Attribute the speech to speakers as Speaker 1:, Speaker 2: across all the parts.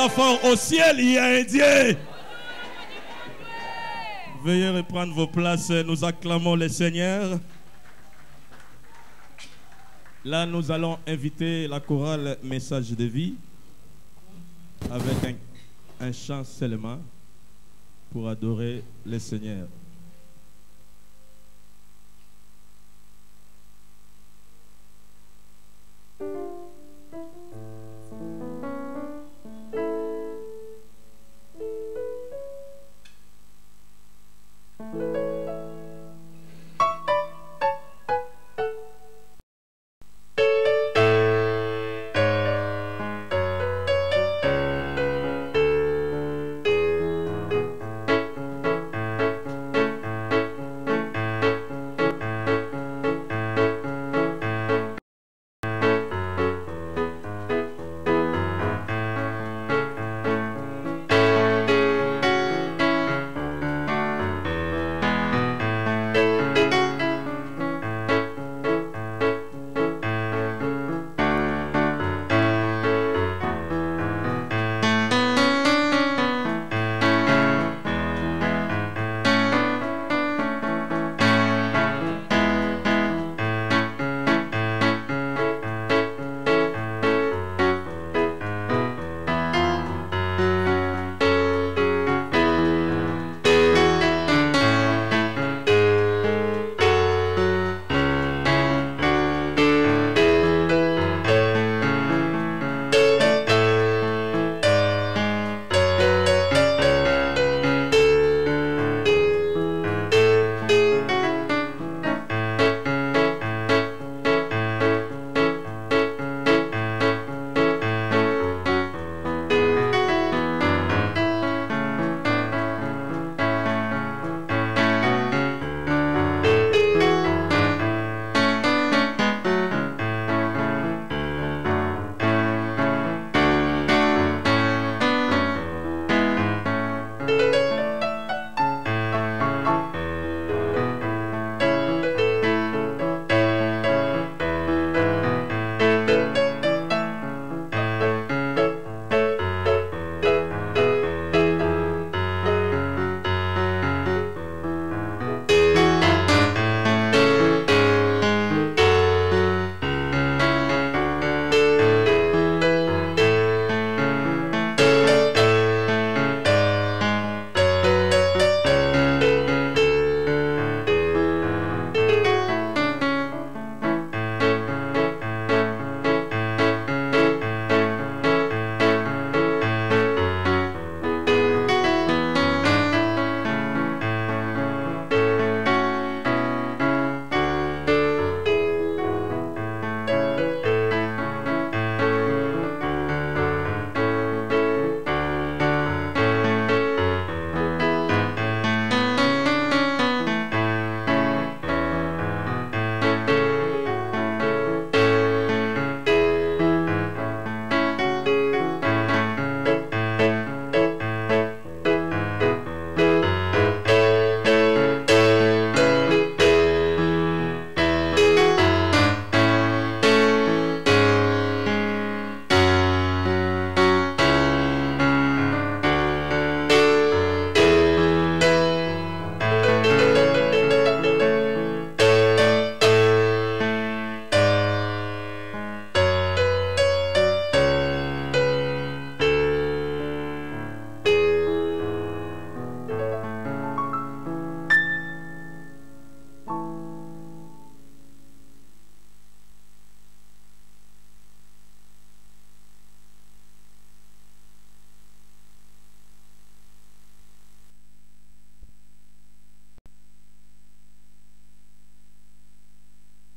Speaker 1: Fort, au ciel, il y a un Dieu. Veuillez reprendre vos places, nous acclamons le Seigneur. Là, nous allons inviter la chorale Message de vie avec un chant seulement pour adorer le Seigneur.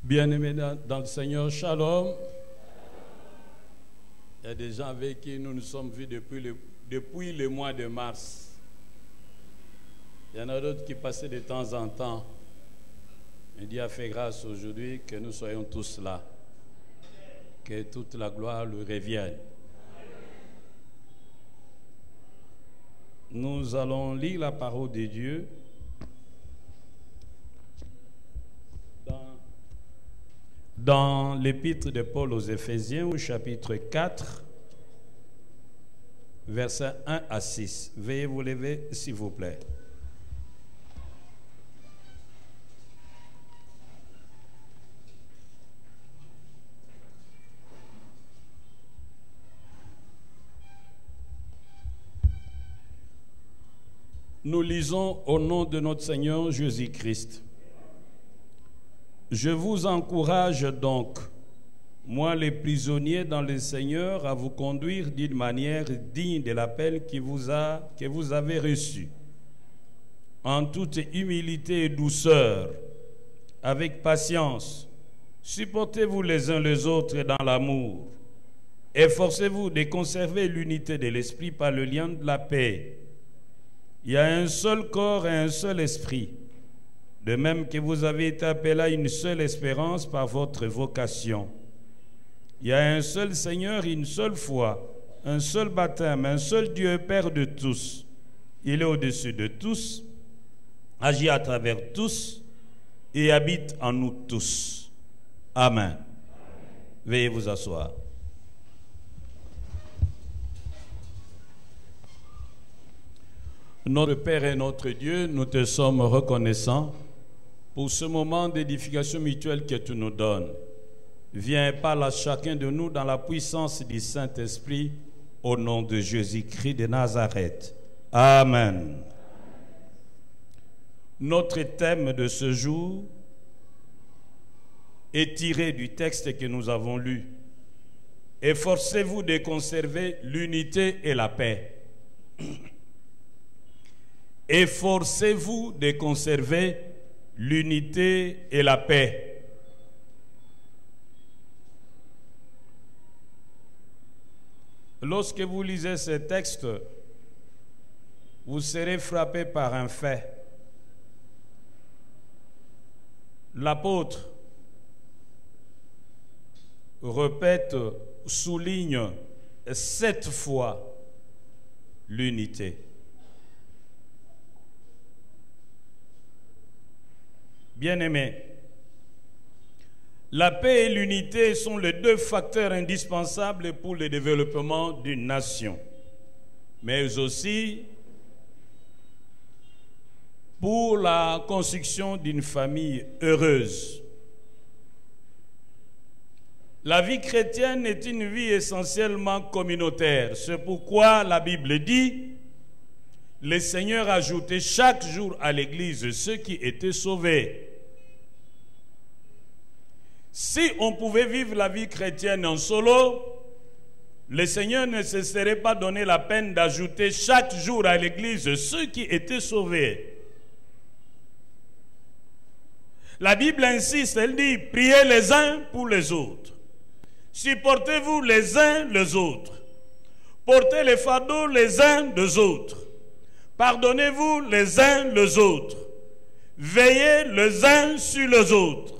Speaker 2: Bien-aimés dans le Seigneur, shalom. Il y a des gens avec qui nous nous sommes vus depuis le mois de mars. Il y en a d'autres qui passaient de temps en temps. Mais Dieu a fait grâce aujourd'hui que nous soyons tous là. Que toute la gloire lui revienne. Nous allons lire la parole de Dieu dans l'épître de Paul aux Éphésiens au chapitre 4, versets 1 à 6. Veuillez vous lever, s'il vous plaît. Nous lisons au nom de notre Seigneur Jésus-Christ. Je vous encourage donc, moi les prisonniers dans le Seigneur, à vous conduire d'une manière digne de l'appel que vous avez reçu, en toute humilité et douceur, avec patience. Supportez-vous les uns les autres dans l'amour. Efforcez-vous de conserver l'unité de l'esprit par le lien de la paix. Il y a un seul corps et un seul esprit, de même que vous avez été appelés à une seule espérance par votre vocation. Il y a un seul Seigneur, une seule foi, un seul baptême, un seul Dieu Père de tous. Il est au-dessus de tous, agit à travers tous et habite en nous tous. Amen. Veuillez vous asseoir. Notre Père et notre Dieu, nous te sommes reconnaissants pour ce moment d'édification mutuelle que tu nous donnes. Viens et parle à chacun de nous dans la puissance du Saint-Esprit, au nom de Jésus-Christ de Nazareth. Amen. Notre thème de ce jour est tiré du texte que nous avons lu. Efforcez-vous de conserver l'unité et la paix. Efforcez-vous de conserver l'unité et la paix. Lorsque vous lisez ce texte, vous serez frappé par un fait. L'apôtre répète, souligne 7 fois l'unité. Bien-aimés, la paix et l'unité sont les deux facteurs indispensables pour le développement d'une nation, mais aussi pour la construction d'une famille heureuse. La vie chrétienne est une vie essentiellement communautaire. C'est pourquoi la Bible dit: le Seigneur ajoutait chaque jour à l'Église ceux qui étaient sauvés. Si on pouvait vivre la vie chrétienne en solo, le Seigneur ne se serait pas donné la peine d'ajouter chaque jour à l'Église ceux qui étaient sauvés. La Bible insiste, elle dit: priez les uns pour les autres. Supportez-vous les uns les autres. Portez les fardeaux les uns des autres. Pardonnez-vous les uns les autres. Veillez les uns sur les autres.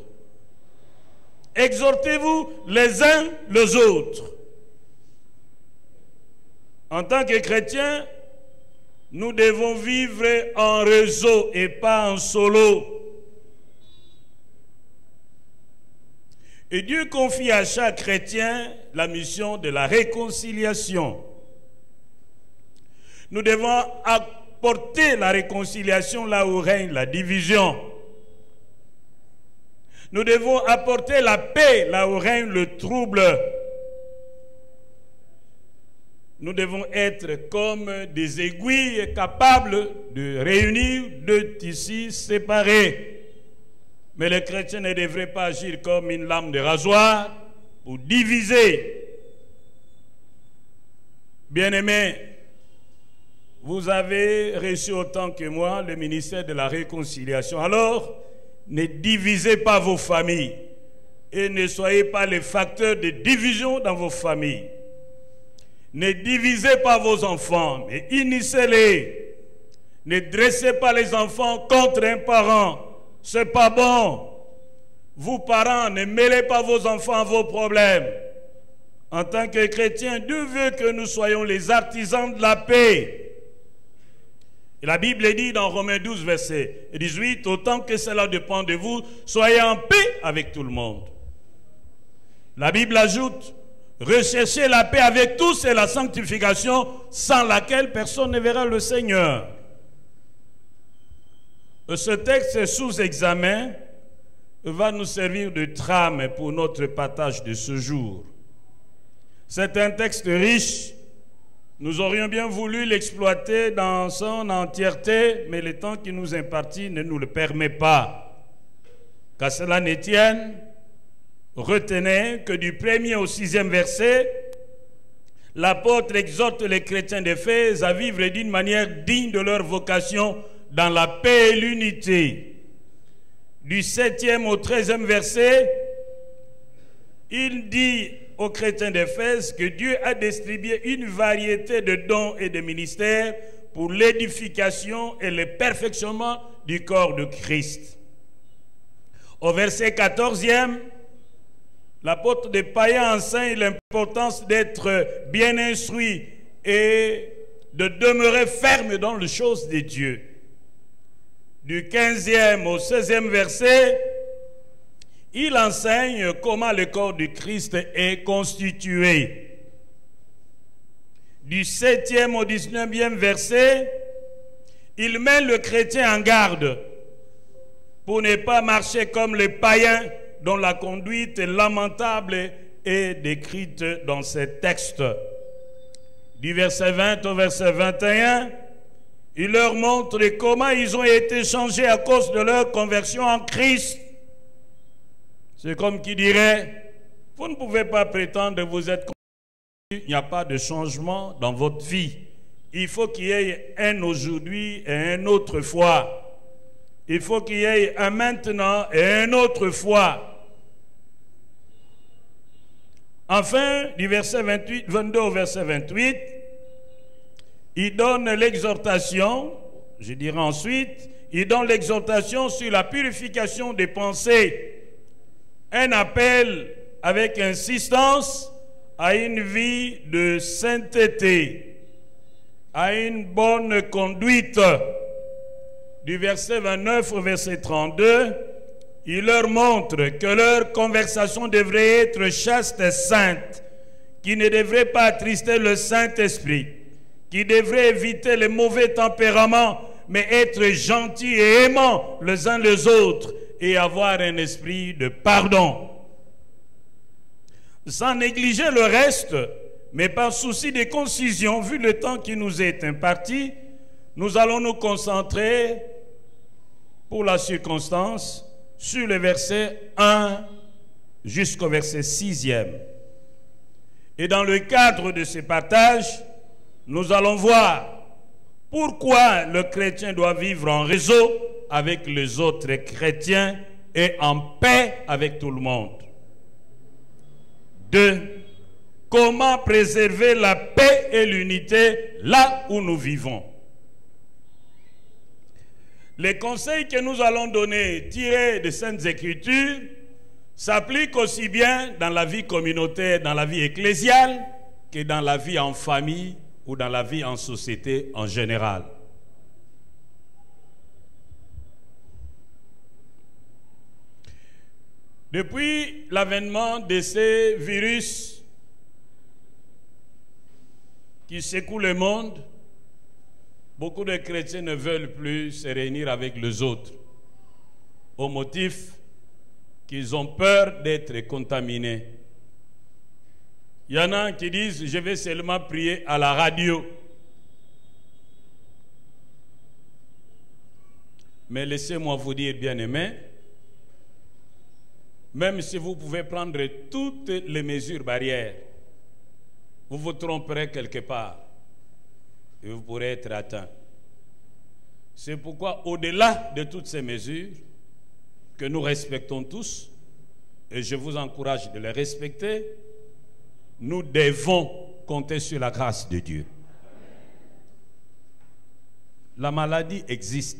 Speaker 2: Exhortez-vous les uns les autres. En tant que chrétiens, nous devons vivre en réseau et pas en solo. Et Dieu confie à chaque chrétien la mission de la réconciliation. Nous devons apporter la réconciliation là où règne la division. Nous devons apporter la paix là où règne le trouble. Nous devons être comme des aiguilles capables de réunir deux tissus séparés. Mais les chrétiens ne devraient pas agir comme une lame de rasoir pour diviser. Bien-aimés, vous avez reçu autant que moi le ministère de la réconciliation. Alors, ne divisez pas vos familles. et ne soyez pas les facteurs de division dans vos familles. Ne divisez pas vos enfants, mais unissez-les. Ne dressez pas les enfants contre un parent. C'est pas bon. Vous, parents, ne mêlez pas vos enfants à vos problèmes. En tant que chrétiens, Dieu veut que nous soyons les artisans de la paix. Et la Bible dit dans Romains 12, verset 18, « Autant que cela dépend de vous, soyez en paix avec tout le monde. » La Bible ajoute, « Recherchez la paix avec tous et la sanctification, sans laquelle personne ne verra le Seigneur. » Ce texte sous examen va nous servir de trame pour notre partage de ce jour. C'est un texte riche. Nous aurions bien voulu l'exploiter dans son entièreté, mais le temps qui nous est imparti ne nous le permet pas. Qu'à cela ne tienne, retenez que du 1er au 6e verset, l'apôtre exhorte les chrétiens d'Éphèse à vivre d'une manière digne de leur vocation dans la paix et l'unité. Du 7e au 13e verset, il dit aux chrétiens d'Éphèse que Dieu a distribué une variété de dons et de ministères pour l'édification et le perfectionnement du corps de Christ. Au verset 14e, l'apôtre des païens enseigne l'importance d'être bien instruit et de demeurer ferme dans les choses de Dieu. Du 15e au 16e verset, il enseigne comment le corps du Christ est constitué. Du 7e au 19e verset, il met le chrétien en garde pour ne pas marcher comme les païens dont la conduite lamentable est décrite dans ces textes. Du verset 20 au verset 21, il leur montre comment ils ont été changés à cause de leur conversion en Christ. C'est comme qui dirait, vous ne pouvez pas prétendre vous être converti, il n'y a pas de changement dans votre vie. Il faut qu'il y ait un aujourd'hui et un autre fois. Il faut qu'il y ait un maintenant et un autre fois. Enfin, du verset 22 au verset 28, il donne l'exhortation, je dirais ensuite, il donne l'exhortation sur la purification des pensées. Un appel avec insistance à une vie de sainteté, à une bonne conduite. Du verset 29 au verset 32, il leur montre que leur conversation devrait être chaste et sainte, qui ne devrait pas attrister le Saint-Esprit, qui devrait éviter les mauvais tempéraments, mais être gentils et aimants les uns les autres, et avoir un esprit de pardon. Sans négliger le reste, mais par souci de concision, vu le temps qui nous est imparti, nous allons nous concentrer, pour la circonstance, sur le verset 1 jusqu'au verset 6e. Et dans le cadre de ce partage, nous allons voir pourquoi le chrétien doit vivre en réseau avec les autres chrétiens et en paix avec tout le monde. 2. Comment préserver la paix et l'unité là où nous vivons. Les conseils que nous allons donner, tirés des Saintes Écritures, s'appliquent aussi bien dans la vie communautaire, dans la vie ecclésiale, que dans la vie en famille ou dans la vie en société en général. Depuis l'avènement de ces virus qui secouent le monde, beaucoup de chrétiens ne veulent plus se réunir avec les autres au motif qu'ils ont peur d'être contaminés. Il y en a qui disent « je vais seulement prier à la radio ». Mais laissez-moi vous dire, bien-aimés, même si vous pouvez prendre toutes les mesures barrières, vous vous tromperez quelque part et vous pourrez être atteint. C'est pourquoi, au-delà de toutes ces mesures que nous respectons tous et je vous encourage de les respecter, nous devons compter sur la grâce de Dieu. La maladie existe.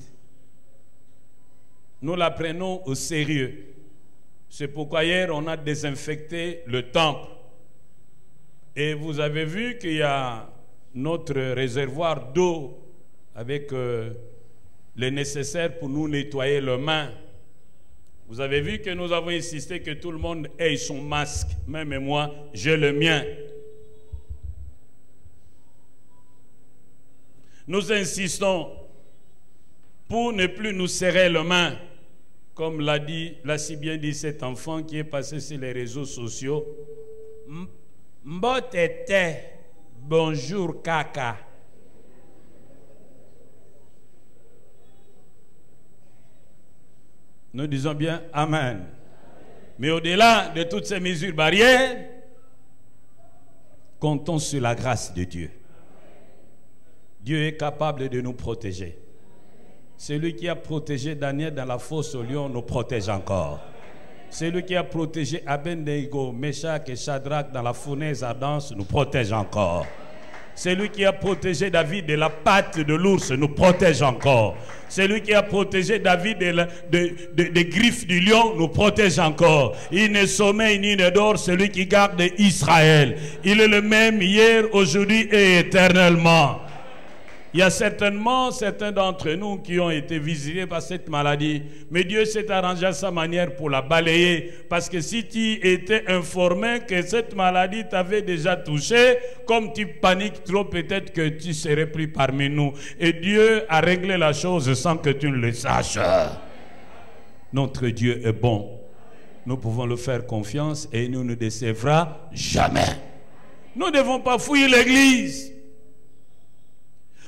Speaker 2: Nous la prenons au sérieux. C'est pourquoi hier, on a désinfecté le temple. Et vous avez vu qu'il y a notre réservoir d'eau avec le nécessaire pour nous nettoyer les mains. Vous avez vu que nous avons insisté que tout le monde ait son masque. Même moi, j'ai le mien. Nous insistons pour ne plus nous serrer les mains, comme l'a si bien dit cet enfant qui est passé sur les réseaux sociaux. Mbotete, bonjour kaka. Nous disons bien Amen. Mais au-delà de toutes ces mesures barrières, comptons sur la grâce de Dieu. Dieu est capable de nous protéger. Celui qui a protégé Daniel dans la fosse au lion nous protège encore. Celui qui a protégé Abednego, Meshach et Shadrach dans la fournaise ardente nous protège encore. Celui qui a protégé David de la patte de l'ours nous protège encore. Celui qui a protégé David des griffes du lion nous protège encore. Il ne sommeille ni ne dort celui qui garde Israël. Il est le même hier, aujourd'hui et éternellement. Il y a certainement certains d'entre nous qui ont été visités par cette maladie. Mais Dieu s'est arrangé à sa manière pour la balayer. Parce que si tu étais informé que cette maladie t'avait déjà touché, comme tu paniques trop, peut-être que tu ne serais plus parmi nous. Et Dieu a réglé la chose sans que tu ne le saches. Notre Dieu est bon. Nous pouvons le faire confiance et il ne nous décevra jamais. Nous ne devons pas fuir l'église.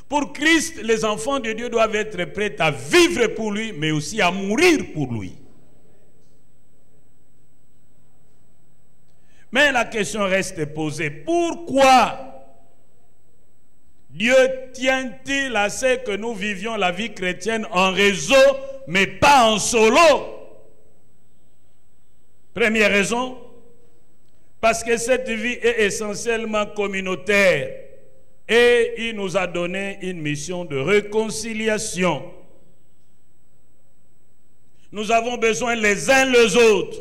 Speaker 2: Pour Christ, les enfants de Dieu doivent être prêts à vivre pour lui, mais aussi à mourir pour lui. Mais la question reste posée. Pourquoi Dieu tient-il à ce que nous vivions la vie chrétienne en réseau, mais pas en solo? Première raison, parce que cette vie est essentiellement communautaire. Et il nous a donné une mission de réconciliation. Nous avons besoin les uns les autres.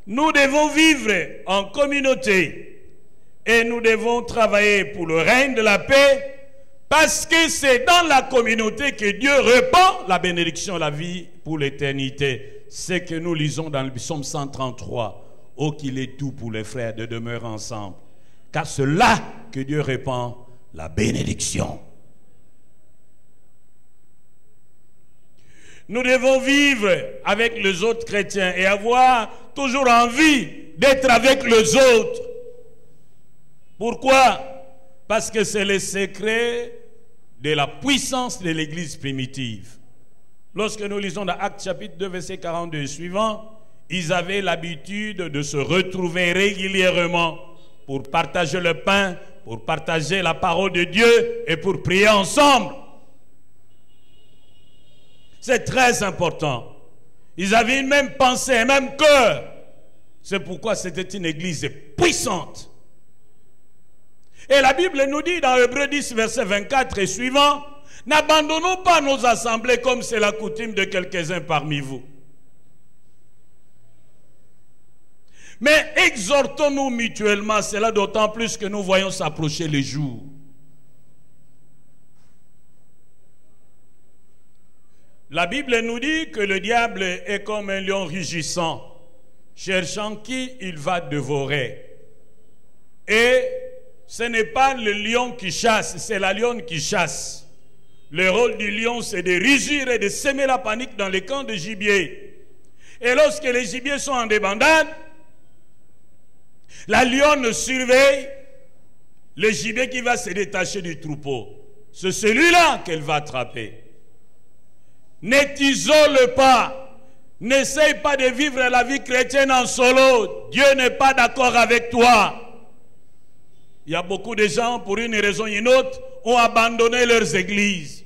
Speaker 2: Nous devons vivre en communauté et nous devons travailler pour le règne de la paix parce que c'est dans la communauté que Dieu répand la bénédiction, la vie pour l'éternité. C'est que nous lisons dans le psaume 133. Oh, qu'il est doux pour les frères de demeurer ensemble. Car c'est là que Dieu répand la bénédiction. Nous devons vivre avec les autres chrétiens et avoir toujours envie d'être avec les autres. Pourquoi? Parce que c'est le secret de la puissance de l'église primitive. Lorsque nous lisons dans Actes chapitre 2, verset 42 et suivant, ils avaient l'habitude de se retrouver régulièrement pour partager le pain, pour partager la parole de Dieu et pour prier ensemble. C'est très important. Ils avaient une même pensée, un même cœur. C'est pourquoi c'était une église puissante. Et la Bible nous dit dans Hébreux 10, verset 24 et suivant, « N'abandonnons pas nos assemblées comme c'est la coutume de quelques-uns parmi vous. Mais exhortons-nous mutuellement, cela d'autant plus que nous voyons s'approcher les jours. » La Bible nous dit que le diable est comme un lion rugissant, cherchant qui il va dévorer. Et ce n'est pas le lion qui chasse, c'est la lionne qui chasse. Le rôle du lion, c'est de rugir et de semer la panique dans les camps de gibier. Et lorsque les gibiers sont en débandade, la lionne surveille le gibier qui va se détacher du troupeau. C'est celui-là qu'elle va attraper. Ne t'isole pas. N'essaye pas de vivre la vie chrétienne en solo. Dieu n'est pas d'accord avec toi. Il y a beaucoup de gens, pour une raison ou une autre, ont abandonné leurs églises.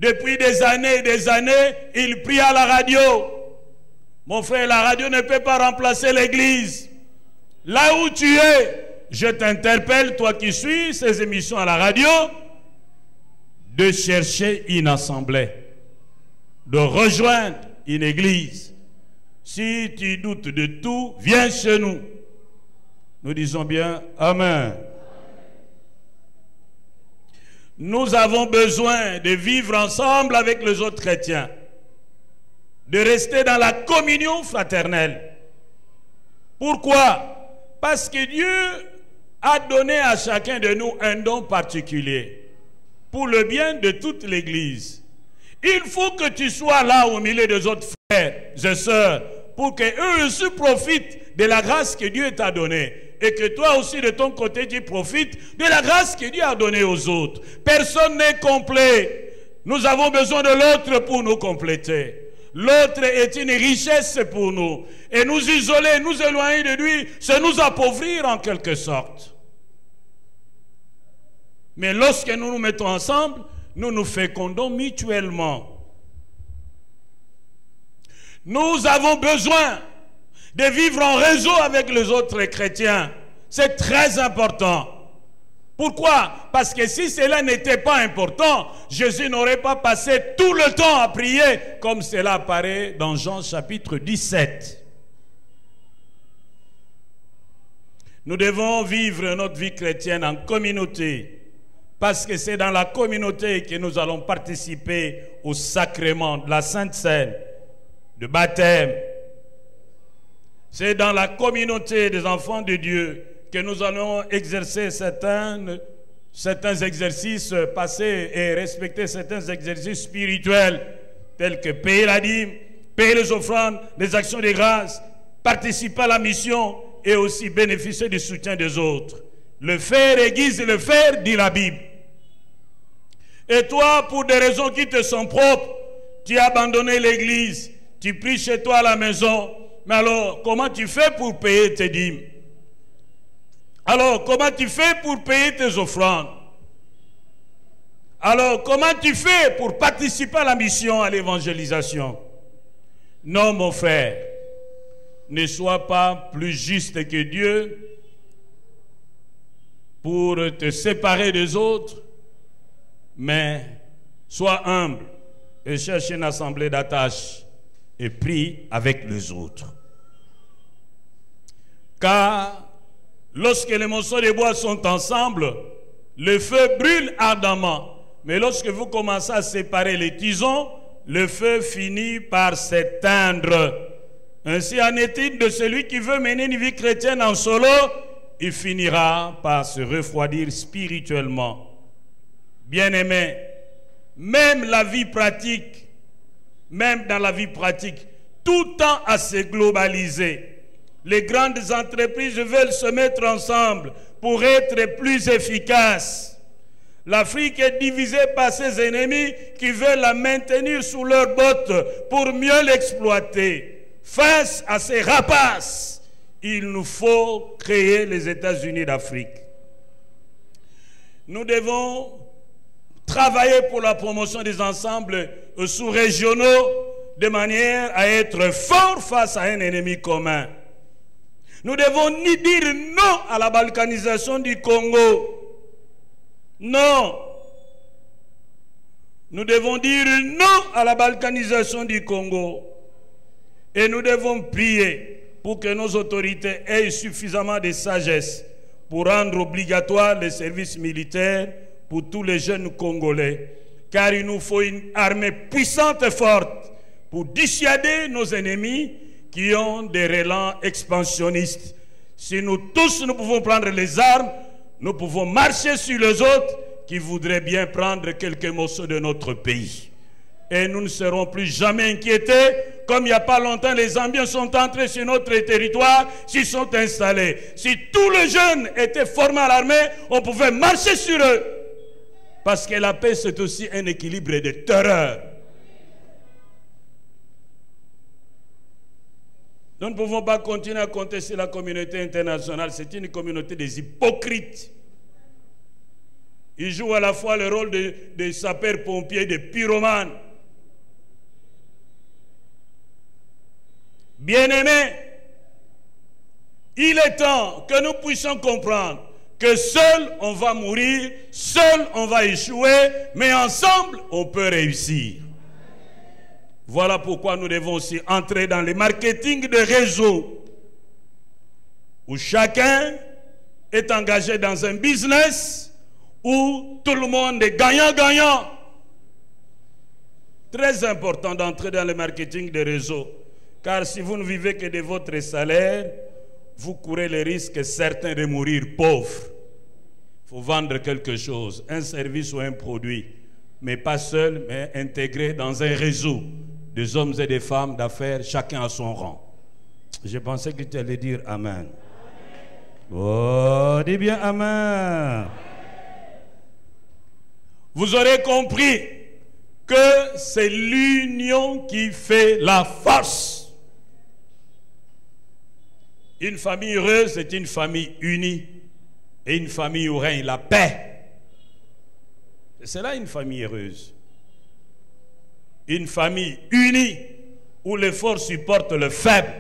Speaker 2: Depuis des années et des années, il prie à la radio. Mon frère, la radio ne peut pas remplacer l'église. Là où tu es, je t'interpelle, toi qui suis ces émissions à la radio, de chercher une assemblée, de rejoindre une église. Si tu doutes de tout, viens chez nous. Nous disons bien Amen. Nous avons besoin de vivre ensemble avec les autres chrétiens, de rester dans la communion fraternelle. Pourquoi? Parce que Dieu a donné à chacun de nous un don particulier pour le bien de toute l'Église. Il faut que tu sois là au milieu des autres frères et sœurs pour qu'eux aussi profitent de la grâce que Dieu t'a donnée et que toi aussi de ton côté tu profites de la grâce que Dieu a donnée aux autres. Personne n'est complet. Nous avons besoin de l'autre pour nous compléter. L'autre est une richesse pour nous. Et nous isoler, nous éloigner de lui, c'est nous appauvrir en quelque sorte. Mais lorsque nous nous mettons ensemble, nous nous fécondons mutuellement. Nous avons besoin de vivre en réseau avec les autres chrétiens. C'est très important. Pourquoi? Parce que si cela n'était pas important, Jésus n'aurait pas passé tout le temps à prier, comme cela apparaît dans Jean chapitre 17. Nous devons vivre notre vie chrétienne en communauté, parce que c'est dans la communauté que nous allons participer au sacrement de la Sainte Seine, de baptême. C'est dans la communauté des enfants de Dieu que nous allons exercer certains exercices, passer et respecter certains exercices spirituels, tels que payer la dîme, payer les offrandes, les actions de grâce, participer à la mission et aussi bénéficier du soutien des autres. Le faire aiguise le faire, dit la Bible. Et toi, pour des raisons qui te sont propres, tu as abandonné l'église, tu pries chez toi à la maison. Mais alors, comment tu fais pour payer tes dîmes? Alors, comment tu fais pour payer tes offrandes? Alors, comment tu fais pour participer à la mission, à l'évangélisation? Non, mon frère, ne sois pas plus juste que Dieu pour te séparer des autres, mais sois humble et cherche une assemblée d'attache et prie avec les autres. Car lorsque les morceaux de bois sont ensemble, le feu brûle ardemment. Mais lorsque vous commencez à séparer les tisons, le feu finit par s'éteindre. Ainsi en est-il de celui qui veut mener une vie chrétienne en solo, il finira par se refroidir spirituellement. Bien-aimés, même la vie pratique, même dans la vie pratique, tout tend à se globaliser. Les grandes entreprises veulent se mettre ensemble pour être plus efficaces. L'Afrique est divisée par ses ennemis qui veulent la maintenir sous leurs bottes pour mieux l'exploiter. Face à ces rapaces, il nous faut créer les États-Unis d'Afrique. Nous devons travailler pour la promotion des ensembles sous-régionaux de manière à être forts face à un ennemi commun. Nous devons ni dire non à la balkanisation du Congo. Non. Nous devons dire non à la balkanisation du Congo. Et nous devons prier pour que nos autorités aient suffisamment de sagesse pour rendre obligatoire les services militaires pour tous les jeunes Congolais. Car il nous faut une armée puissante et forte pour dissuader nos ennemis qui ont des relents expansionnistes. Si nous tous, nous pouvons prendre les armes, nous pouvons marcher sur les autres qui voudraient bien prendre quelques morceaux de notre pays. Et nous ne serons plus jamais inquiétés. Comme il n'y a pas longtemps, les Zambiens sont entrés sur notre territoire, s'ils sont installés. Si tous les jeunes étaient formés à l'armée, on pouvait marcher sur eux. Parce que la paix, c'est aussi un équilibre de terreur. Nous ne pouvons pas continuer à compter sur la communauté internationale. C'est une communauté des hypocrites. Il joue à la fois le rôle de sapeur-pompier, de pyromane. Bien-aimés, il est temps que nous puissions comprendre que seul on va mourir, seul on va échouer, mais ensemble on peut réussir. Voilà pourquoi nous devons aussi entrer dans le marketing de réseau, où chacun est engagé dans un business où tout le monde est gagnant-gagnant. Très important d'entrer dans le marketing de réseau, car si vous ne vivez que de votre salaire, vous courez le risque certain de mourir pauvre. Il faut vendre quelque chose, un service ou un produit, mais pas seul, mais intégré dans un réseau des hommes et des femmes d'affaires, chacun à son rang. Je pensais que tu allais dire Amen. Oh, dis bien Amen. Vous aurez compris que c'est l'union qui fait la force. Une famille heureuse est une famille unie et une famille où règne la paix. C'est là une famille heureuse. Une famille unie où les forts supportent le faible.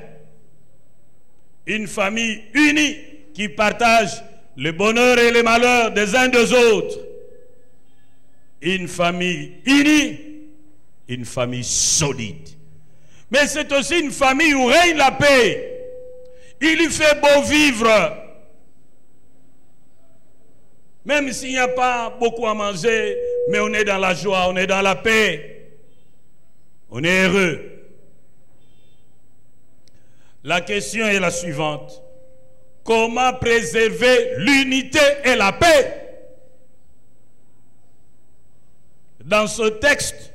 Speaker 2: Une famille unie qui partage le bonheur et le malheur des uns des autres. Une famille unie, une famille solide. Mais c'est aussi une famille où règne la paix. Il lui fait beau vivre. Même s'il n'y a pas beaucoup à manger, mais on est dans la joie, on est dans la paix. On est heureux. La question est la suivante. Comment préserver l'unité et la paix? Dans ce texte,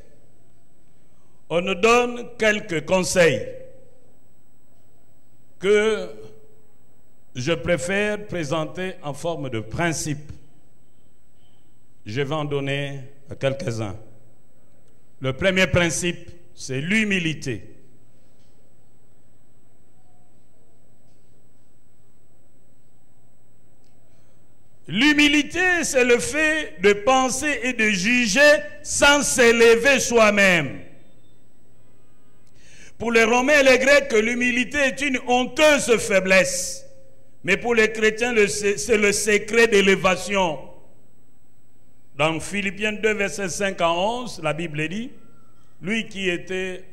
Speaker 2: on nous donne quelques conseils que je préfère présenter en forme de principe. Je vais en donner quelques-uns. Le premier principe, c'est l'humilité. L'humilité, c'est le fait de penser et de juger sans s'élever soi-même. Pour les Romains et les Grecs, l'humilité est une honteuse faiblesse. Mais pour les chrétiens, c'est le secret d'élévation. Dans Philippiens 2, versets 5 à 11, la Bible dit, lui qui était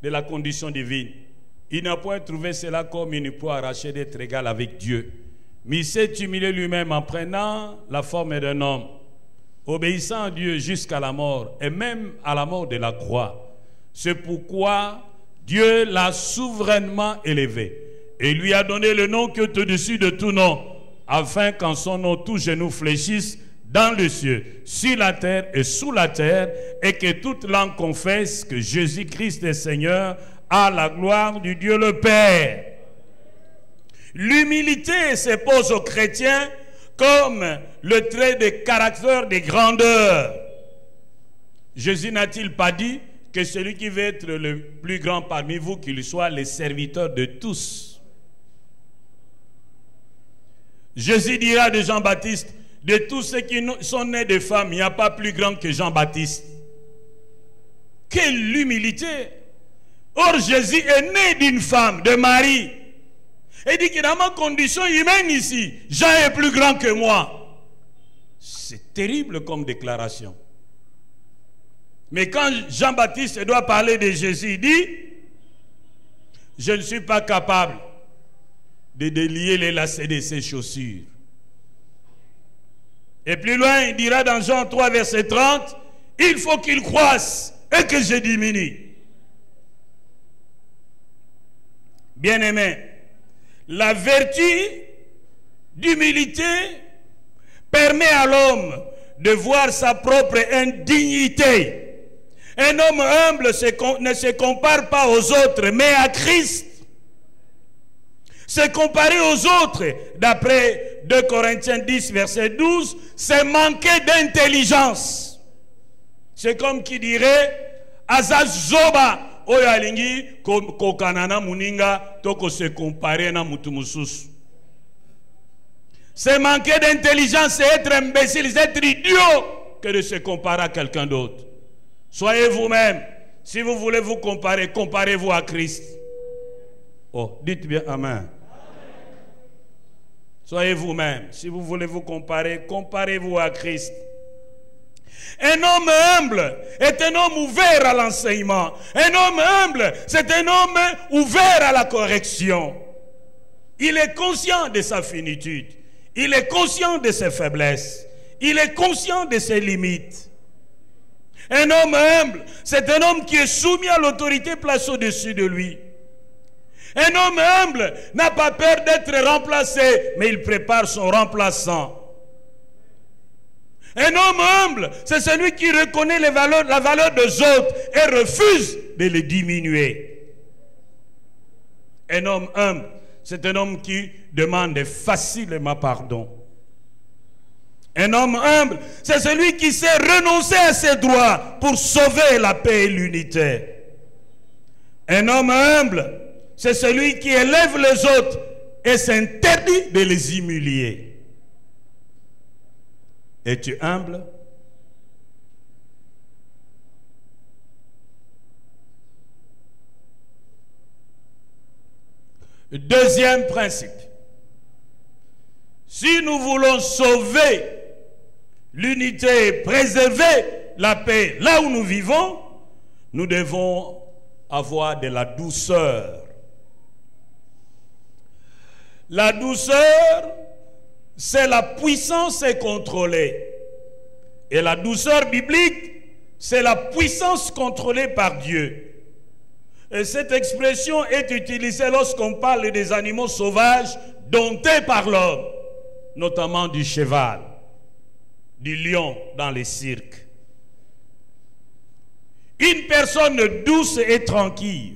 Speaker 2: de la condition divine, il n'a point trouvé cela comme une proie arrachée d'être égal avec Dieu. Mais il s'est humilié lui-même en prenant la forme d'un homme, obéissant à Dieu jusqu'à la mort, et même à la mort de la croix. C'est pourquoi Dieu l'a souverainement élevé et lui a donné le nom qui est au-dessus de tout nom, afin qu'en son nom tout genou fléchisse dans le ciel, sur la terre et sous la terre, et que toute langue confesse que Jésus-Christ est Seigneur, à la gloire du Dieu le Père. L'humilité s'impose aux chrétiens comme le trait de caractère de grandeur. Jésus n'a-t-il pas dit que celui qui veut être le plus grand parmi vous, qu'il soit le serviteur de tous? Jésus dira de Jean-Baptiste, de tous ceux qui sont nés de femmes, il n'y a pas plus grand que Jean-Baptiste. Quelle humilité! Or, Jésus est né d'une femme, de Marie. Et dit que dans ma condition humaine ici, Jean est plus grand que moi. C'est terrible comme déclaration. Mais quand Jean-Baptiste doit parler de Jésus, il dit, je ne suis pas capable de délier les lacets de ses chaussures. Et plus loin, il dira dans Jean 3, verset 30, il faut qu'il croisse et que je diminue. Bien-aimés, la vertu d'humilité permet à l'homme de voir sa propre indignité. Un homme humble ne se compare pas aux autres, mais à Christ. Se comparer aux autres, d'après 2 Corinthiens 10, verset 12, c'est manquer d'intelligence. C'est comme qui dirait, Azazoba, oyo alingi kokanana muninga toko se comparer na mutu mususu. C'est manquer d'intelligence, c'est être imbécile, c'est être idiot que de se comparer à quelqu'un d'autre. Soyez vous-même. Si vous voulez vous comparer, comparez-vous à Christ. Oh, dites bien Amen. Soyez vous-même. Si vous voulez vous comparer, comparez-vous à Christ. Un homme humble est un homme ouvert à l'enseignement. Un homme humble, c'est un homme ouvert à la correction. Il est conscient de sa finitude. Il est conscient de ses faiblesses. Il est conscient de ses limites. Un homme humble, c'est un homme qui est soumis à l'autorité placée au-dessus de lui. Un homme humble n'a pas peur d'être remplacé, mais il prépare son remplaçant. Un homme humble, c'est celui qui reconnaît la valeur des autres et refuse de les diminuer. Un homme humble, c'est un homme qui demande facilement pardon. Un homme humble, c'est celui qui sait renoncer à ses droits pour sauver la paix et l'unité. Un homme humble, c'est celui qui élève les autres et s'interdit de les humilier. Es-tu humble? Deuxième principe. Si nous voulons sauver l'unité et préserver la paix là où nous vivons, nous devons avoir de la douceur. La douceur, c'est la puissance contrôlée. Et la douceur biblique, c'est la puissance contrôlée par Dieu. Et cette expression est utilisée lorsqu'on parle des animaux sauvages domptés par l'homme, notamment du cheval, du lion dans les cirques. Une personne douce et tranquille,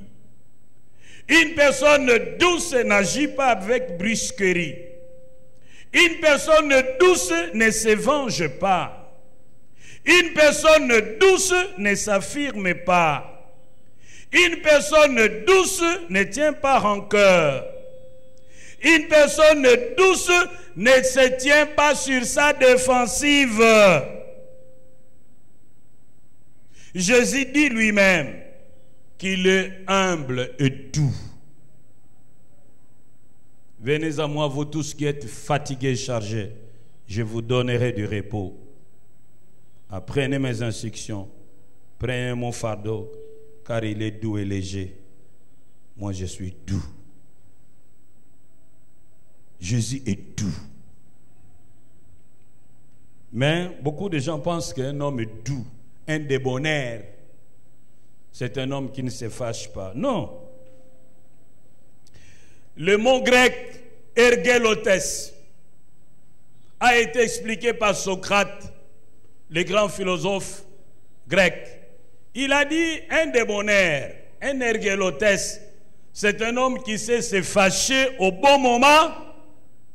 Speaker 2: une personne douce n'agit pas avec brusquerie. Une personne douce ne se venge pas. Une personne douce ne s'affirme pas. Une personne douce ne tient pas rancœur. Une personne douce ne se tient pas sur sa défensive. Jésus dit lui-même qu'il est humble et doux. Venez à moi, vous tous qui êtes fatigués et chargés, je vous donnerai du repos. Apprenez mes instructions, prenez mon fardeau, car il est doux et léger. Moi, je suis doux. Jésus est doux. Mais beaucoup de gens pensent qu'un homme est doux, un débonnaire, c'est un homme qui ne se fâche pas. Non. Le mot grec ergelotes a été expliqué par Socrate, le grand philosophe grec. Il a dit un débonnaire, un ergelotes, c'est un homme qui sait se fâcher au bon moment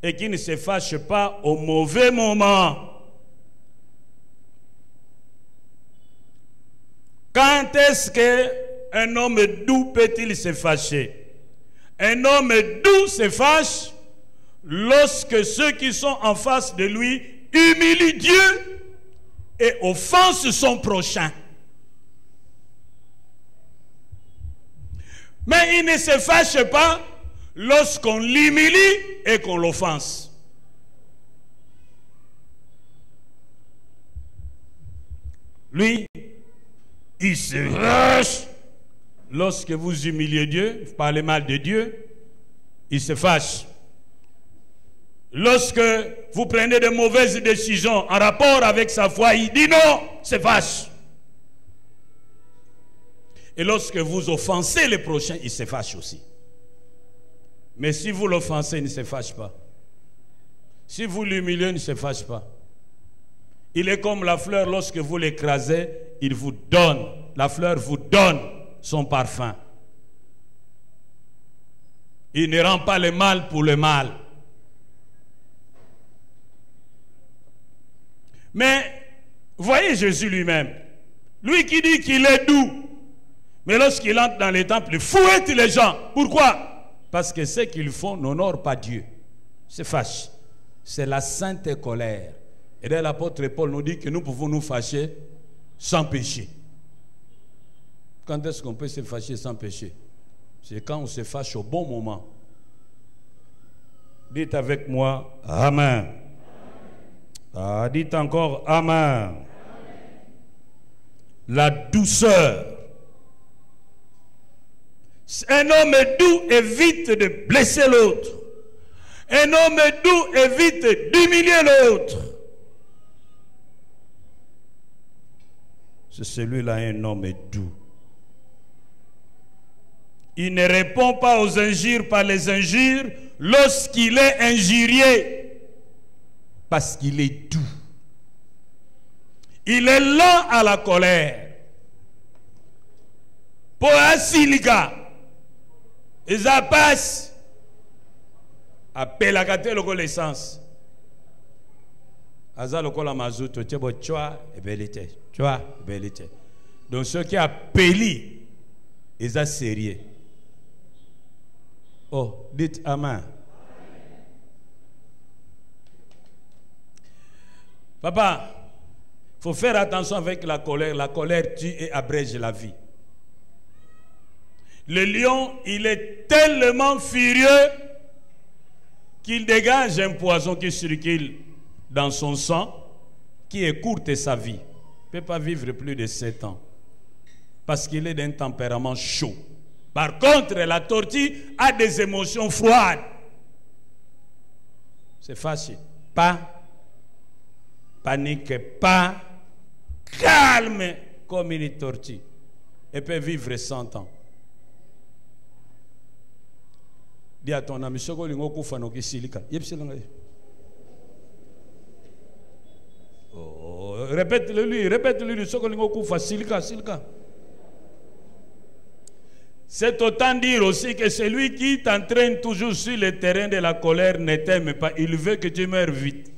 Speaker 2: et qui ne se fâche pas au mauvais moment. Quand est-ce qu'un homme doux peut-il se fâcher? Un homme doux se fâche lorsque ceux qui sont en face de lui humilient Dieu et offensent son prochain. Mais il ne se fâche pas lorsqu'on l'humilie et qu'on l'offense. Lui, il se fâche. Lorsque vous humiliez Dieu, vous parlez mal de Dieu, il se fâche. Lorsque vous prenez de mauvaises décisions en rapport avec sa foi, il dit non, se fâche. Et lorsque vous offensez le prochain, il se fâche aussi. Mais si vous l'offensez, il ne se fâche pas. Si vous l'humiliez, il ne se fâche pas. Il est comme la fleur, lorsque vous l'écrasez, il vous donne, la fleur vous donne son parfum. Il ne rend pas le mal pour le mal. Mais voyez Jésus lui-même, lui qui dit qu'il est doux, mais lorsqu'il entre dans les temples, il fouette les gens. Pourquoi? Parce que ce qu'ils font n'honore pas Dieu. Se fâche. c'est la sainte colère. Et là, l'apôtre Paul nous dit que nous pouvons nous fâcher sans péché. Quand est-ce qu'on peut se fâcher sans péché? C'est quand on se fâche au bon moment. Dites avec moi, Amen. Ah, dites encore, Amen. La douceur. Un homme doux évite de blesser l'autre. Un homme doux évite d'humilier l'autre. C'est celui-là, un homme doux. Il ne répond pas aux injures par les injures lorsqu'il est injurié, parce qu'il est doux. Il est lent à la colère. Pour un silica, ils passe appelle à gâter le l'essence. Aza le la mazout, tu vois, et belité, tu vois, belité. Donc ceux qui appellent, ils sont sérieux. Oh, dites Amen. Papa, il faut faire attention avec la colère. La colère tue et abrège la vie. Le lion, il est tellement furieux qu'il dégage un poison qui circule dans son sang, qui écourte sa vie. Il ne peut pas vivre plus de 7 ans. Parce qu'il est d'un tempérament chaud. Par contre, la tortue a des émotions froides. C'est facile. Pas panique, pas calme comme une tortue. Elle peut vivre 100 ans. Dis à ton ami, répète-le lui, silika. C'est autant dire aussi que celui qui t'entraîne toujours sur le terrain de la colère ne t'aime pas. Il veut que tu meurs vite.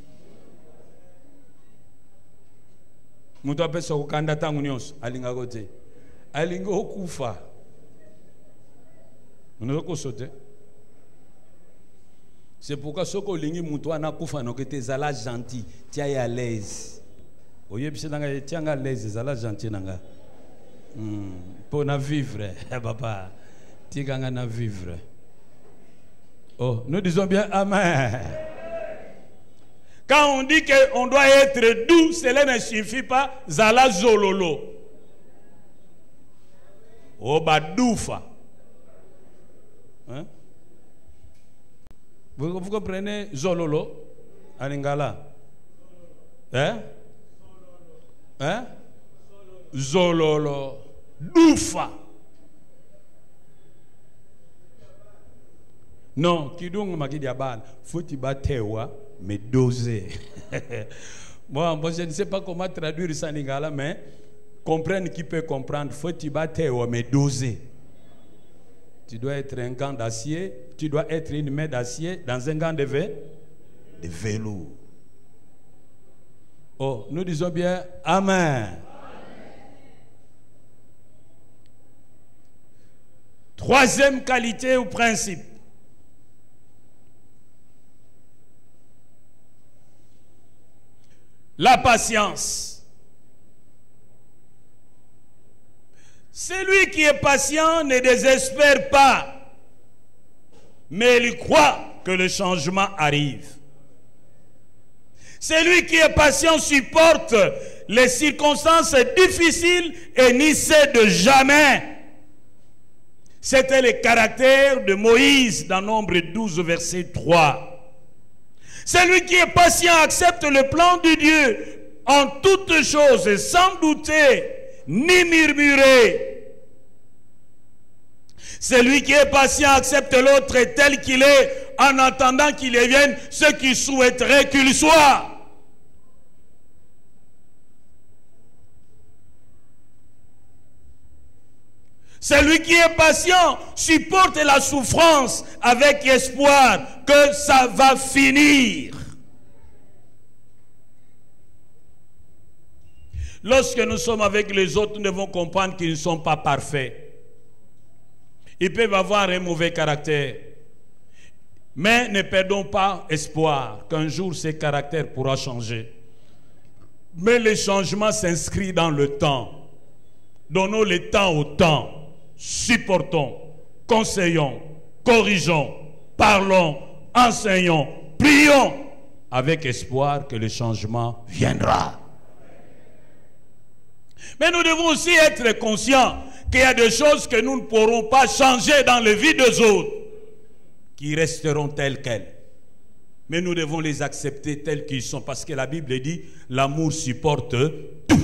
Speaker 2: C'est pourquoi ce que lingi mutua na kufa no que tes ala gentil, tu es à l'aise. Oye bisenanga tianga à l'aise, ala gentil nanga. Pour na vivre, papa. Tiganga na vivre. Oh, nous disons bien Amen. Quand on dit qu'on doit être doux, cela ne suffit pas. Zala zololo. Oh, badoufa. Hein? Vous comprenez zololo? Alingala. Hein? Hein? Zololo. Doufa. Non, kidong magidiabal. Faut-il battre, mais doser. Moi, je ne sais pas comment traduire ça en lingala, mais comprendre qui peut comprendre. Faut-il battre, mais doser. Tu dois être un gant d'acier, tu dois être une main d'acier dans un gant de velours. Oh, nous disons bien Amen. Troisième qualité ou principe. La patience. Celui qui est patient ne désespère pas, mais il croit que le changement arrive. Celui qui est patient supporte les circonstances difficiles et n'y cède jamais. C'était le caractère de Moïse dans Nombre 12, verset 3. Celui qui est patient accepte le plan de Dieu en toutes choses, sans douter ni murmurer. Celui qui est patient accepte l'autre tel qu'il est, en attendant qu'il devienne ce qu'il souhaiterait qu'il soit. Celui qui est patient supporte la souffrance avec espoir que ça va finir. Lorsque nous sommes avec les autres, nous devons comprendre qu'ils ne sont pas parfaits. Ils peuvent avoir un mauvais caractère. Mais ne perdons pas espoir qu'un jour ces caractères pourra changer. Mais le changement s'inscrit dans le temps. Donnons le temps au temps. Supportons, conseillons, corrigeons, parlons, enseignons, prions avec espoir que le changement viendra. Mais nous devons aussi être conscients qu'il y a des choses que nous ne pourrons pas changer dans la vie des autres, qui resteront telles quelles. Mais nous devons les accepter tels qu'ils sont, parce que la Bible dit, l'amour supporte tout.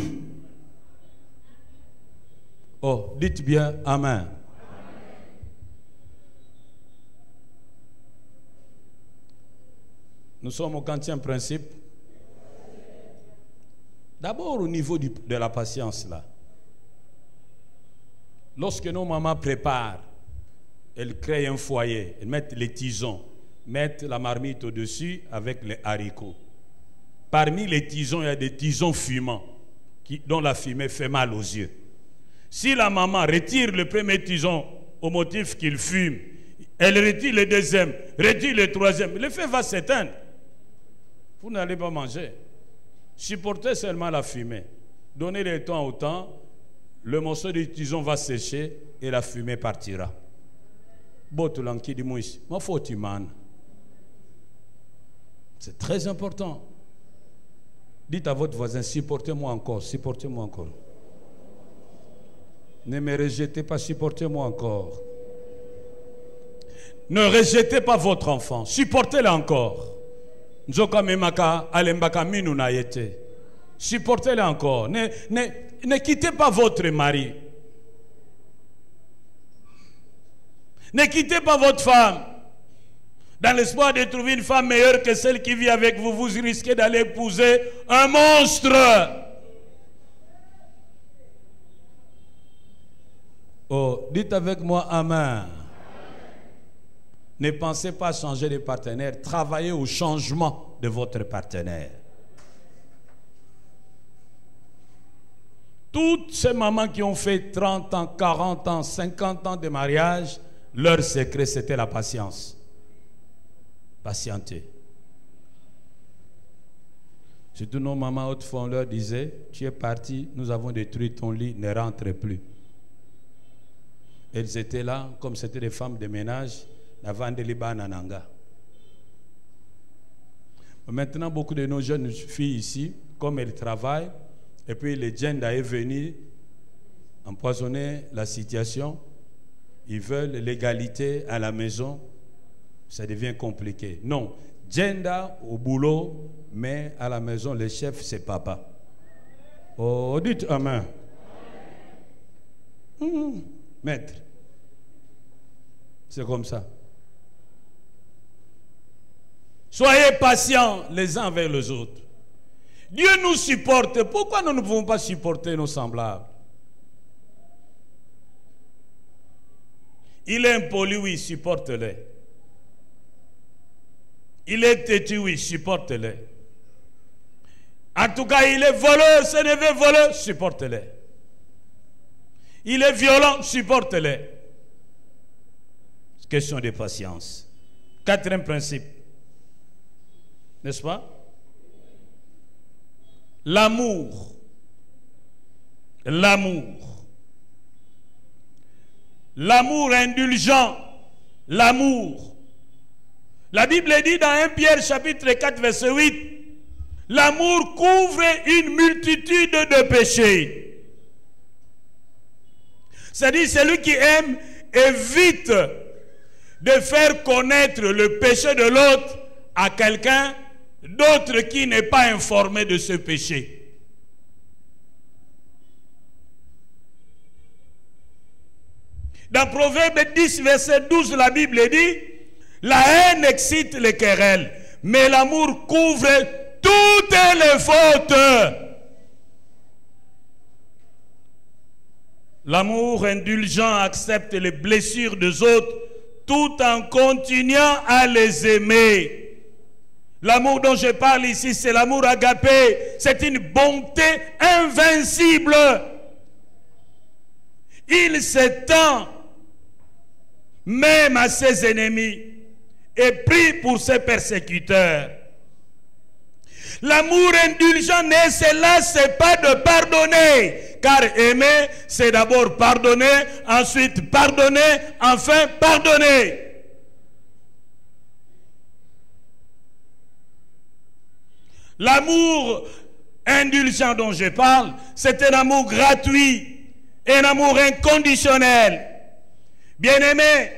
Speaker 2: Oh, dites bien Amen. Nous sommes au 40e principe. D'abord au niveau de la patience là. Lorsque nos mamans préparent, elles créent un foyer, elles mettent les tisons, mettent la marmite au-dessus avec les haricots. Parmi les tisons, il y a des tisons fumants dont la fumée fait mal aux yeux. Si la maman retire le premier tison au motif qu'il fume, elle retire le deuxième, retire le troisième, le feu va s'éteindre. Vous n'allez pas manger. Supportez seulement la fumée. Donnez le temps au temps, le morceau de tison va sécher et la fumée partira. C'est très important. Dites à votre voisin, supportez-moi encore, supportez-moi encore. Ne me rejetez pas, supportez-moi encore. Ne rejetez pas votre enfant, supportez-le encore. Supportez-le encore. Ne quittez pas votre mari. Ne quittez pas votre femme. Dans l'espoir de trouver une femme meilleure que celle qui vit avec vous, vous risquez d'aller épouser un monstre. Oh, dites avec moi Amen. Ne pensez pas changer de partenaire. Travaillez au changement de votre partenaire. Toutes ces mamans qui ont fait 30 ans, 40 ans, 50 ans de mariage, leur secret c'était la patience. Patienter. Surtout nos mamans autrefois on leur disait, tu es parti, nous avons détruit ton lit, ne rentre plus. Elles étaient là, comme c'était des femmes de ménage, avant de l'Ibanananga. Maintenant, beaucoup de nos jeunes filles ici, comme elles travaillent, et puis le gender est venu empoisonner la situation, ils veulent l'égalité à la maison, ça devient compliqué. Non, gender au boulot, mais à la maison, le chef, c'est papa. Oh, dites Amen. Maître, c'est comme ça. Soyez patients les uns avec les autres. Dieu nous supporte. Pourquoi nous ne pouvons pas supporter nos semblables? Il est impoli, oui, supporte-le. Il est têtu, oui, supporte-le. En tout cas, il est voleur, ce n'est pas voleur, supporte-le. Il est violent, supporte-le. Question de patience. Quatrième principe. N'est-ce pas? L'amour. L'amour. L'amour indulgent. L'amour. La Bible dit dans 1 Pierre chapitre 4 verset 8, l'amour couvre une multitude de péchés. C'est-à-dire celui qui aime évite de faire connaître le péché de l'autre à quelqu'un d'autre qui n'est pas informé de ce péché. Dans Proverbe 10, verset 12, la Bible dit, la haine excite les querelles, mais l'amour couvre toutes les fautes. L'amour indulgent accepte les blessures des autres tout en continuant à les aimer. L'amour dont je parle ici, c'est l'amour agapé. C'est une bonté invincible. Il s'étend même à ses ennemis et prie pour ses persécuteurs. L'amour indulgent ne se lasse pas de pardonner, car aimer, c'est d'abord pardonner, ensuite pardonner, enfin pardonner. L'amour indulgent dont je parle, c'est un amour gratuit, un amour inconditionnel. Bien-aimé,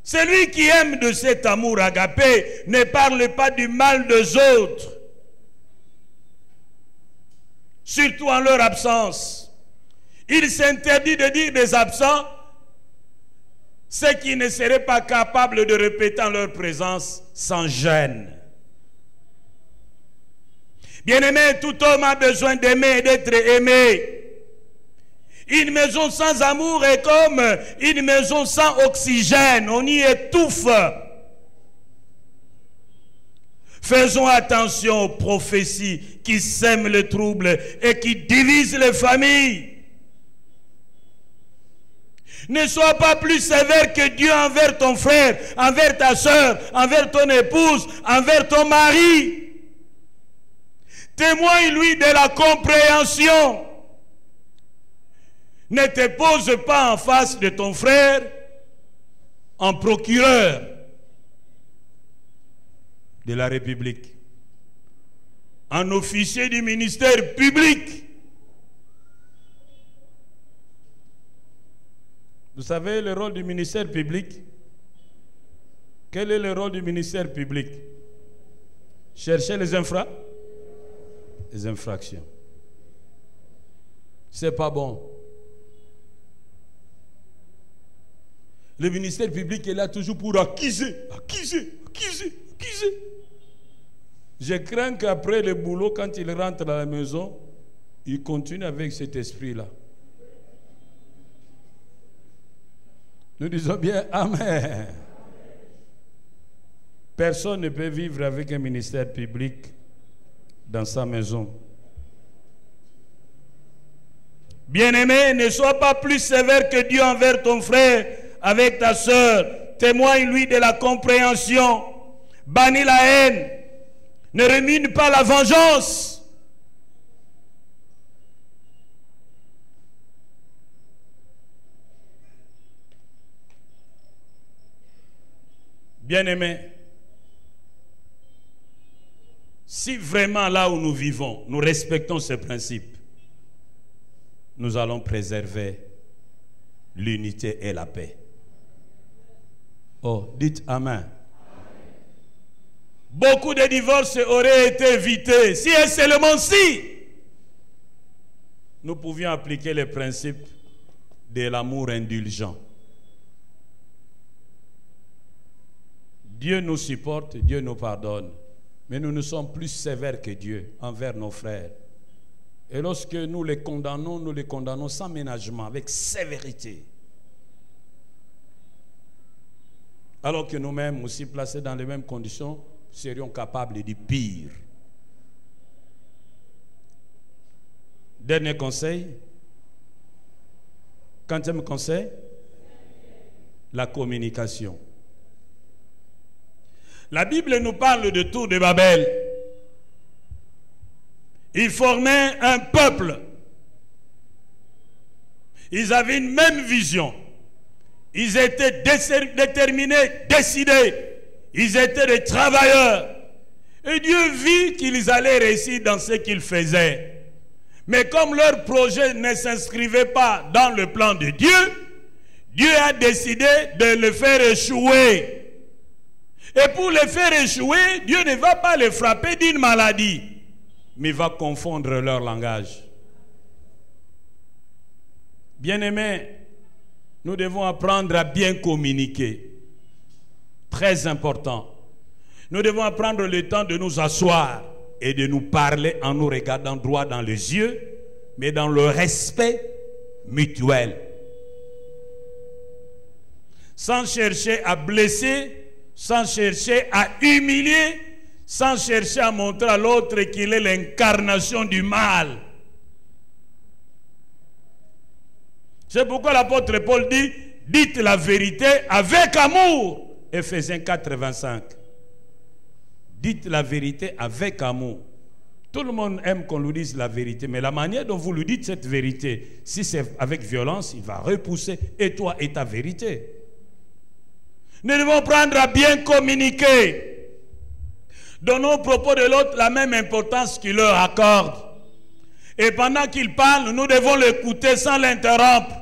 Speaker 2: celui qui aime de cet amour agapé ne parle pas du mal des autres, surtout en leur absence. Il s'interdit de dire des absents ce qui ne seraient pas capables de répéter en leur présence sans gêne. Bien-aimé, tout homme a besoin d'aimer et d'être aimé. Une maison sans amour est comme une maison sans oxygène. On y étouffe. Faisons attention aux prophéties qui sèment le trouble et qui divisent les familles. Ne sois pas plus sévère que Dieu envers ton frère, envers ta soeur, envers ton épouse, envers ton mari. Témoigne-lui de la compréhension. Ne te pose pas en face de ton frère en procureur de la République, en officier du ministère public. Vous savez le rôle du ministère public? Quel est le rôle du ministère public? Chercher les infractions. C'est pas bon. Le ministère public est là toujours pour accuser. Je crains qu'après le boulot, quand il rentre à la maison, il continue avec cet esprit-là. Nous disons bien Amen. Personne ne peut vivre avec un ministère public dans sa maison. Bien-aimé, ne sois pas plus sévère que Dieu envers ton frère, avec ta sœur. Témoigne-lui de la compréhension. Bannis la haine. Ne rumine pas la vengeance. Bien-aimé, si vraiment là où nous vivons, nous respectons ces principes, nous allons préserver l'unité et la paix. Oh, dites Amen. Beaucoup de divorces auraient été évités si et seulement si nous pouvions appliquer les principes de l'amour indulgent. Dieu nous supporte, Dieu nous pardonne, mais nous sommes plus sévères que Dieu envers nos frères. Et lorsque nous les condamnons sans ménagement, avec sévérité. Alors que nous-mêmes, aussi placés dans les mêmes conditions, serions capables du pire. Dernier conseil. Quatrième conseil, la communication. La Bible nous parle de Tour de Babel. Ils formaient un peuple. Ils avaient une même vision. Ils étaient déterminés, décidés. Ils étaient des travailleurs. Et Dieu vit qu'ils allaient réussir dans ce qu'ils faisaient. Mais comme leur projet ne s'inscrivait pas dans le plan de Dieu, Dieu a décidé de le faire échouer. Et pour le faire échouer, Dieu ne va pas les frapper d'une maladie, mais va confondre leur langage. Bien-aimés, nous devons apprendre à bien communiquer. Très important. Nous devons prendre le temps de nous asseoir et de nous parler en nous regardant droit dans les yeux, mais dans le respect mutuel. Sans chercher à blesser, sans chercher à humilier, sans chercher à montrer à l'autre qu'il est l'incarnation du mal. C'est pourquoi l'apôtre Paul dit, dites la vérité avec amour Éphésiens 4, 25. Dites la vérité avec amour. Tout le monde aime qu'on lui dise la vérité, mais la manière dont vous lui dites cette vérité, si c'est avec violence, il va repousser, et toi et ta vérité. Nous devons prendre à bien communiquer. Donnons au propos de l'autre la même importance qu'il leur accorde. Et pendant qu'il parle, nous devons l'écouter sans l'interrompre.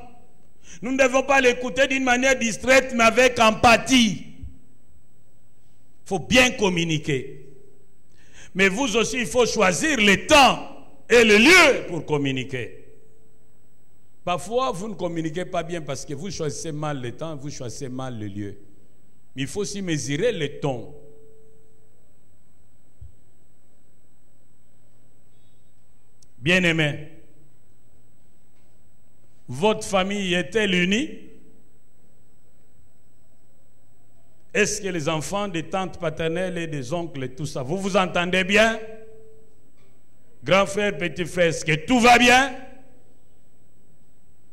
Speaker 2: Nous ne devons pas l'écouter d'une manière distraite, mais avec empathie. Il faut bien communiquer. Mais vous aussi, il faut choisir le temps et le lieu pour communiquer. Parfois, vous ne communiquez pas bien parce que vous choisissez mal le temps, vous choisissez mal le lieu. Mais il faut aussi mesurer le ton. Bien-aimés, votre famille est-elle unie? Est-ce que les enfants des tantes paternelles et des oncles et tout ça, vous vous entendez bien? Grand frère, petit frère, est-ce que tout va bien?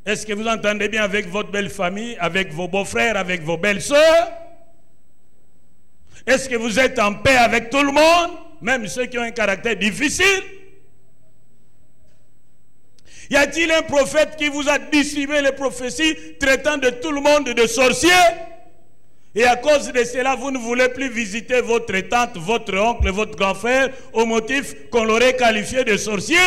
Speaker 2: Est-ce que vous entendez bien avec votre belle famille, avec vos beaux-frères, avec vos belles-sœurs? Est-ce que vous êtes en paix avec tout le monde, même ceux qui ont un caractère difficile? Y a-t-il un prophète qui vous a distribué les prophéties traitant de tout le monde de sorciers? Et à cause de cela, vous ne voulez plus visiter votre tante, votre oncle, votre grand-frère au motif qu'on l'aurait qualifié de sorcier?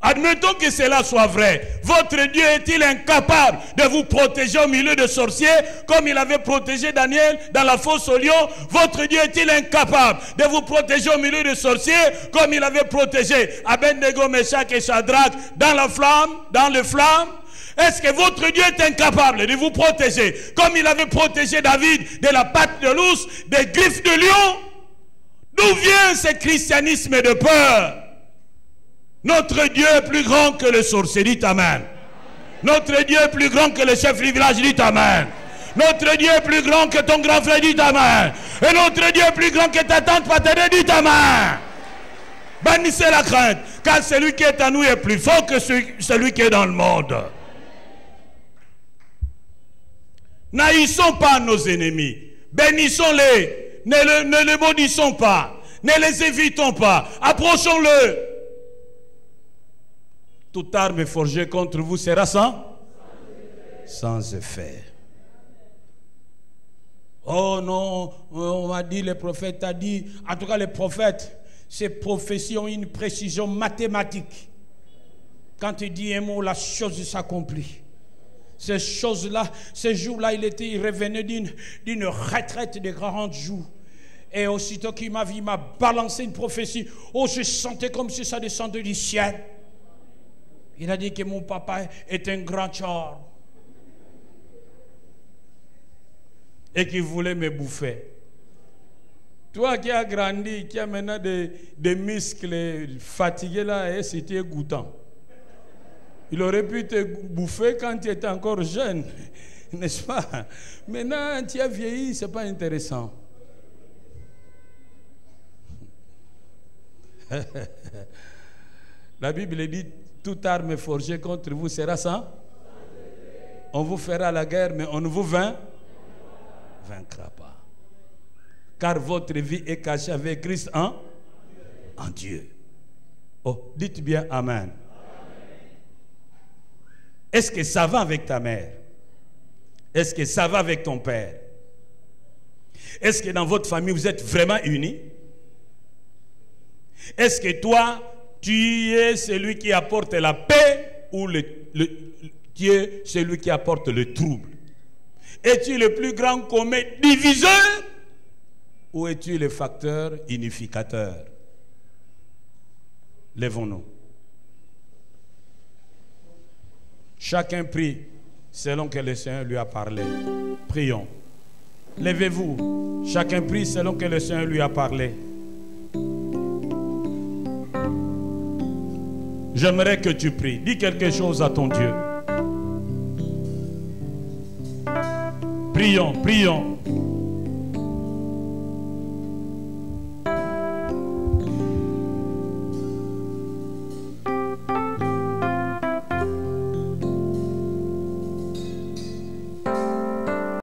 Speaker 2: Admettons que cela soit vrai. Votre Dieu est-il incapable de vous protéger au milieu de sorciers comme il avait protégé Daniel dans la fosse aux lions? Votre Dieu est-il incapable de vous protéger au milieu de sorciers comme il avait protégé Abednego, Meshach et Shadrach dans la flamme, dans les flammes? Est-ce que votre Dieu est incapable de vous protéger comme il avait protégé David de la patte de l'ours, des griffes de lion? D'où vient ce christianisme de peur? Notre Dieu est plus grand que le sorcier, dites Amen. Notre Dieu est plus grand que le chef du village, dites Amen. Notre Dieu est plus grand que ton grand frère, dites Amen. Et notre Dieu est plus grand que ta tante paternelle, dites Amen. Bannissez la crainte, car celui qui est en nous est plus fort que celui qui est dans le monde. N'haïssons pas nos ennemis, bénissons-les, ne les maudissons pas, ne les évitons pas, approchons-le. Toute arme forgée contre vous sera sans effet. Oh non, on m'a dit, le prophète a dit, en tout cas les prophètes, ces prophéties ont une précision mathématique. Quand il dit un mot, la chose s'accomplit. Ces choses-là, ces jours-là, il revenait d'une retraite de 40 jours. Et aussitôt qu'il m'a vu, il m'a balancé une prophétie. Oh, je sentais comme si ça descendait du ciel. Il a dit que mon papa est un grand char. Et qu'il voulait me bouffer. Toi qui as grandi, qui as maintenant des muscles fatigués là, et c'était goûtant. Il aurait pu te bouffer quand tu étais encore jeune, n'est-ce pas? Maintenant, tu as vieilli, ce n'est pas intéressant. La Bible dit, toute arme forgée contre vous sera sans. On vous fera la guerre, mais on ne vous vaincra pas. Car votre vie est cachée avec Christ en Dieu. Oh, dites bien Amen. Est-ce que ça va avec ta mère? Est-ce que ça va avec ton père? Est-ce que dans votre famille, vous êtes vraiment unis? Est-ce que toi, tu es celui qui apporte la paix ou tu es celui qui apporte le trouble? Es-tu le plus grand commun diviseur ou es-tu le facteur unificateur? Lèvons-nous. Chacun prie selon que le Seigneur lui a parlé. Prions. Levez-vous. Chacun prie selon que le Seigneur lui a parlé. J'aimerais que tu pries. Dis quelque chose à ton Dieu. Prions, prions.